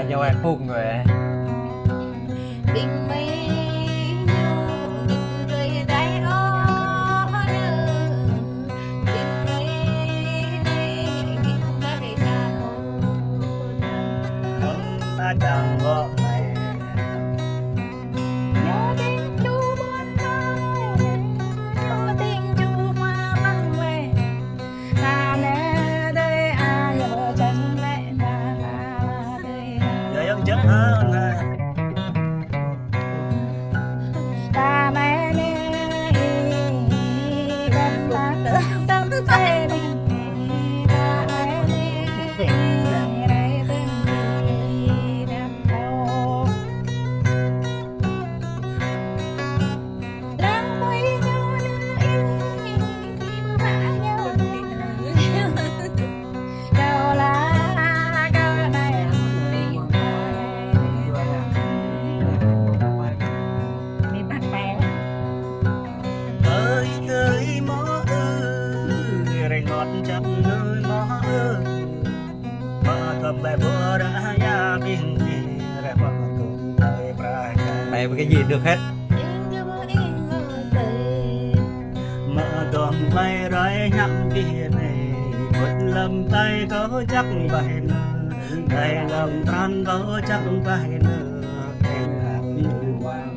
nhau ai phun rồi. Tình mây những rơi đáy ó nơ tình mây này những cái sao ta chẳng có mày nhớ đến chú buồn mai có tình chú mà măng mẹ ta nè đây ai vợ chân mẹ ta đây giờ vẫn chết hơn ta mẹ nè vẫn là tâm thế đi ta ai nè đây tình đi đẹp đâu đang quay nhau nữa khi mưa mãi nhau đâu là cái này đi đi bắt bè ơi ơi mó rồi ngọt chậm nơi mó mà cầm bài bữa đã ya biên đi rồi mà cùng đời bài Mày với cái gì được hết. yên như mơ yên ngờ tề mà còn bay rơi nhắm kia này một lầm tay có chắc bài nơ đây lầm tan có chắc bài nơ em làm như hoàng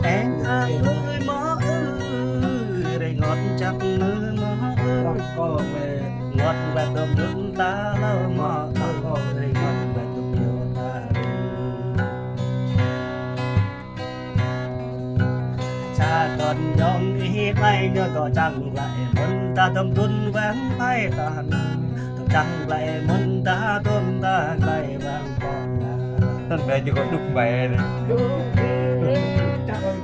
em ơi mó đây ngọt chắc nơi mó ngọt và đầm nước ta lâu mó đây ngọt và đầm nhiều ta cha còn nhóm ý tay nữa có chẳng lại muốn ta tâm tuân vắng tay ta chẳng lại muốn ta tuân ta lại vang còn Thằng này chỉ có đục mẹ này.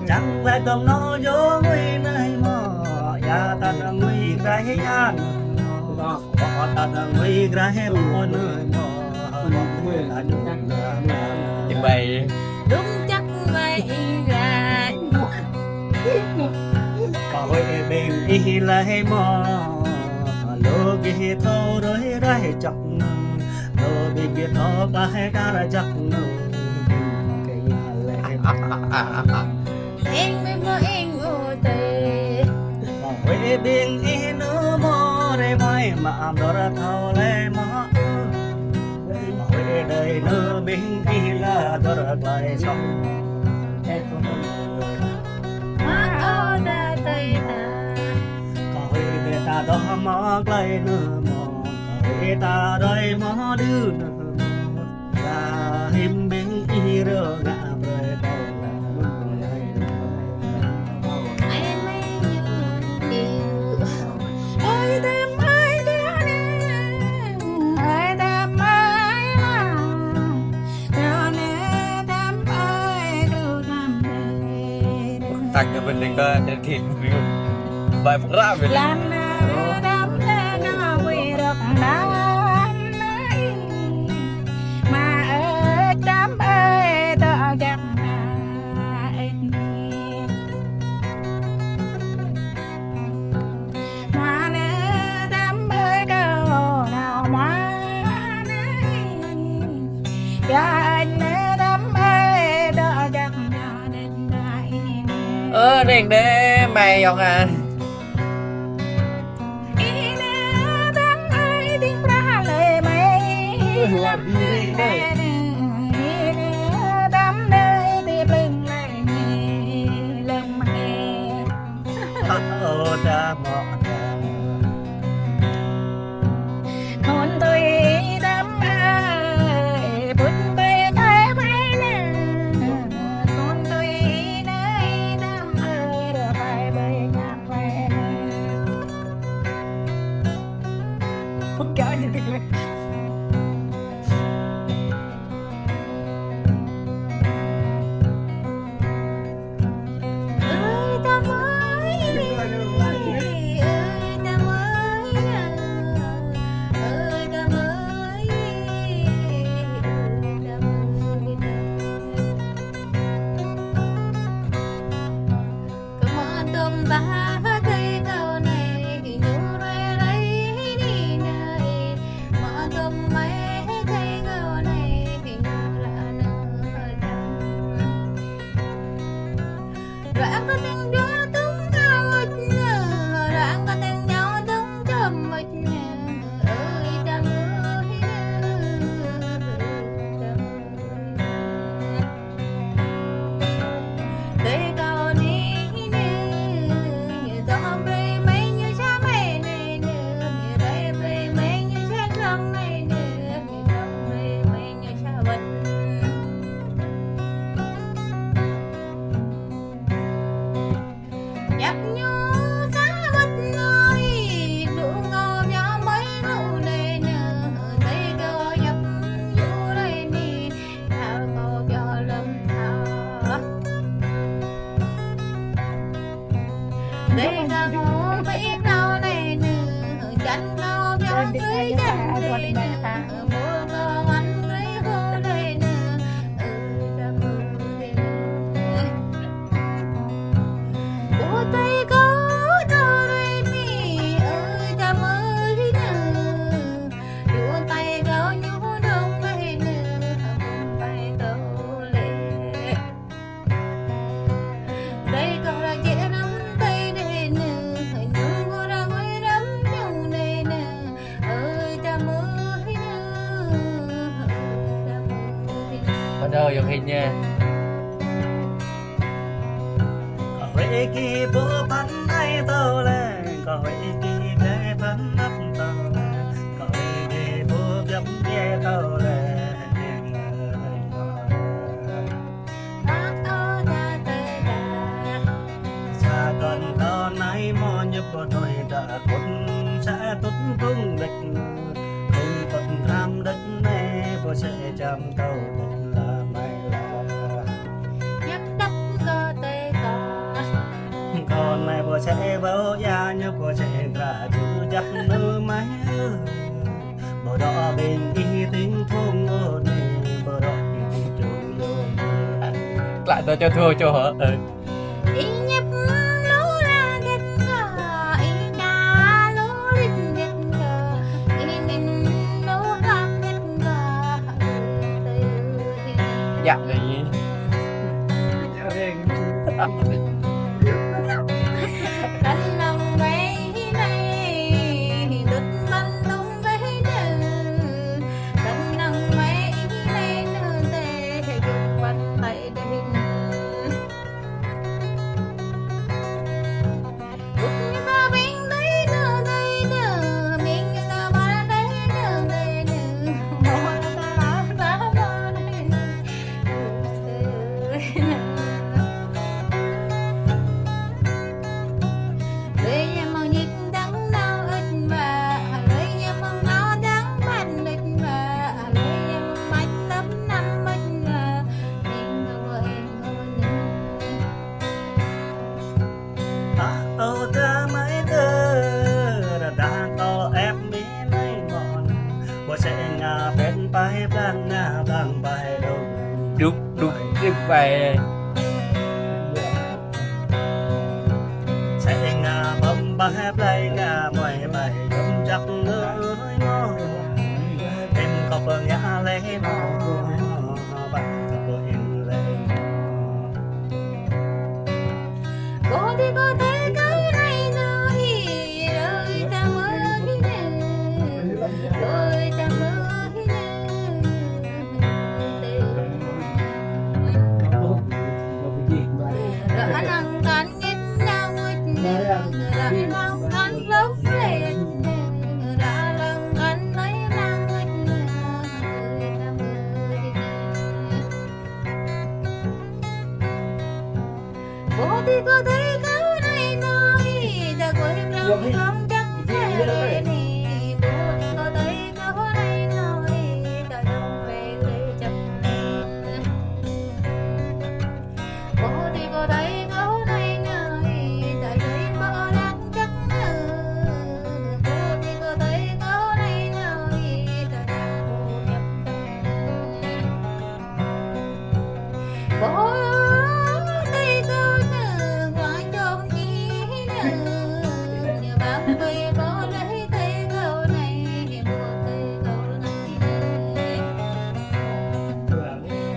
chẳng lại tâm nó vô nguy nơi mò ya ta đã nguy cái an họ ta đã nguy cái mò nơi mò là đúng Thì mày đúng chắc vậy là hỏi bên đi lại mò lô kia thâu rồirai chọc lô bên kia thâu ba hai ca ra chọc cái lệ em mới mơ yên ngờ tề hỏi bên đi nữa mò đây mai mà đó ra thâu lệ mò hỏi đây nữa bên đi là đó ra lại xong má ô ta tây ta hỏi để ta đó mò lại nữa mò hỏi ta đây mò đưa nữa là him bên đi rồi ngã rồi đâu là em mới như điều ôi đêm ai đêm ai đêm ai lòng cho nên đêm ai cứ làm thằng nhà mình đừng có đến thịt bài một ra về làm đêm lên nó quỳ được đám mà ở đám ơi tao chẳng anh mà nếu đám ơi đâu nào mà cho anh nếu đám ơi đó chẳng nên đại đèn đê mày dọn à. ô ta mò hôn tôi đắm ơi bút tôi thấy bay nè hôn tôi nơi đắm ơi được bay bay nhạc bay không cho gì được ơi ta mới ơi ta mới ơi ta mới cảm ơn tôm ta thấy câu này nhớ ra lấy gắn ngao cho người dân đây nè mua ngon ăn lấy hô đây nè ta mơ đi bố tay có cho đây mi ta mơ đi nè đua tay có nhú đông đây nè bông tay có lệ đây có là dễ nắm tay đây nè nhung có ra ngoài đắm nhau đây nè ta mơ đi nè ta mơ đi nè Bắt đầu dùng hình nha. có về kỳ bố bắn ai tao lên có về kỳ để bắn nắp tao có về kỳ bố gấp ghé tao lên cha còn tao nay mò nhấp vào đôi đã cốt sẽ tốt vững địch không còn tham đất này bố sẽ chăm tao đất là mày là nhắc đắp có tay có con này bố sẽ bảo ya nhớ bố sẽ ra chữ chắc nữ máy bố đó bên đi tính thôn ngô này bố đó đi tính trùng vô Lại tôi cho thua cho hả? ý nhấp lú la ghét ngờ ý đá lú linh ghét ngờ ý ninh lú lam ghét ngờ Dạ là gì? đánh lòng mấy này đứt bắn đúng với đường đánh lòng mấy này nương tê dùng quạt tay để hình bút như ta bên đấy nương mình như ta ba đấy nương mồ ta lá ba đấy lấy em mong nhịp đắng nào ít mà lấy em mong nó đắng mạnh ít mà lấy em mong bánh tấm năm ít mà mình ngồi ta tao ta mấy đứa đã tao ép mi lấy mòn bố sẽ ngả bên bay ban ngả bằng bay đâu Đúc đúc đúc bài. sẽ ngả bấm bay play ngả mày mày gấm chắc nơi ngó em có bờ ngã lấy nó bạn có in lên bố thì có thể cái này nơi đời ta mơ đi nè đời ta mơ đi nè đã năng cắn nhất nhau đã năng cắn lốc lên đã năng cắn lấy năng đời ta mơ đi nè bố thì có thể cái này nơi ta quên lòng không chắc thế này bố thì có thể cái này nơi ta không về lấy chấp bố thì có thể cái này nơi ta thấy bỏ lắng chắc bố thì có thể cái này nơi ta đang vô nhập bố tay câu nương ngoài trong nhí nương như bác quê có lấy tay câu này mua tay câu này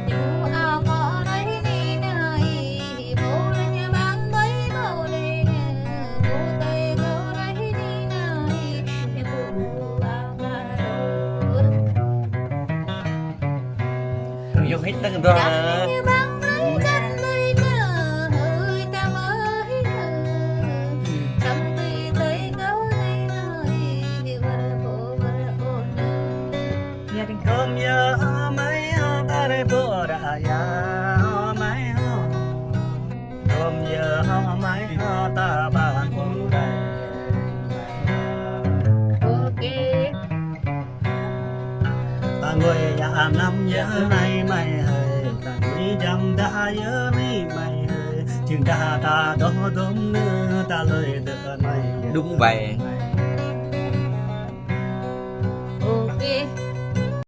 dù ao có lấy đi này bố là nhà bán mấy màu đây nè mua tay câu lấy đi này bố ao mà Dùng hết tất cả Dặn như băng lấy danh đây nè ơi ta mới nè trong tuy tới câu này nói thì qua bộ nè cơm nhớ mấy ta đây bữa đã ya mấy cơm nhớ mấy ta bàn cũng đây ok ta ngồi ya năm nhớ này mày hơi ta nghĩ dăm đã nhớ mi mày hơi chừng ta đó đúng nữa ta lời đợi mày Đúng bài.